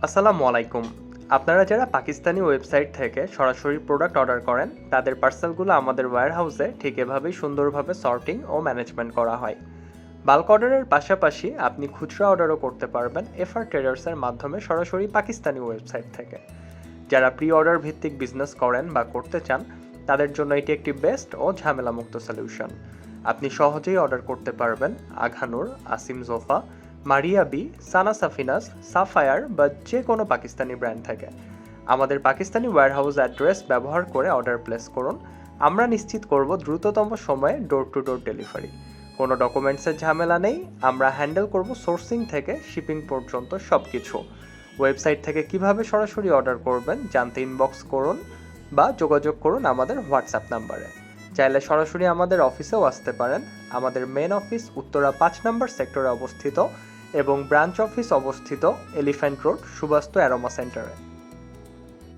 আসসালামু আলাইকুম। আপনারা যারা পাকিস্তানি ওয়েবসাইট থেকে সরাসরি প্রোডাক্ট অর্ডার করেন, তাদের পার্সেলগুলো আমাদের ওয়্যারহাউসে ঠিক এভাবেই সুন্দরভাবে সর্টিং ও ম্যানেজমেন্ট করা হয়। বাল্ক অর্ডারের পাশাপাশি আপনি খুচরা অর্ডারও করতে পারবেন এফআর ট্রেডার্সের মাধ্যমে সরাসরি পাকিস্তানি ওয়েবসাইট থেকে। যারা প্রি অর্ডার ভিত্তিক বিজনেস করেন বা করতে চান, তাদের জন্য এটি একটি বেস্ট ও ঝামেলামুক্ত সলিউশন। আপনি সহজেই অর্ডার করতে পারবেন আঘানুর, আসিম জোফা, মারিয়া বি, সানা সাফিনাস, সাফায়ার বা যে কোনো পাকিস্তানি ব্র্যান্ড থেকে। আমাদের পাকিস্তানি ওয়্যারহাউস অ্যাড্রেস ব্যবহার করে অর্ডার প্লেস করুন। আমরা নিশ্চিত করব দ্রুততম সময়ে ডোর টু ডোর ডেলিভারি। কোনো ডকুমেন্টসের ঝামেলা নেই, আমরা হ্যান্ডেল করব সোর্সিং থেকে শিপিং পর্যন্ত সব কিছু। ওয়েবসাইট থেকে কিভাবে সরাসরি অর্ডার করবেন জানতে ইনবক্স করুন বা যোগাযোগ করুন আমাদের হোয়াটসঅ্যাপ নাম্বারে। চাইলে সরাসরি আমাদের অফিসেও আসতে পারেন। আমাদের মেন অফিস উত্তরা 5 নম্বর সেক্টরে অবস্থিত এবং ব্রাঞ্চ অফিস অবস্থিত এলিফ্যান্ট রোড সুবাস্তু অ্যারোমা সেন্টারে।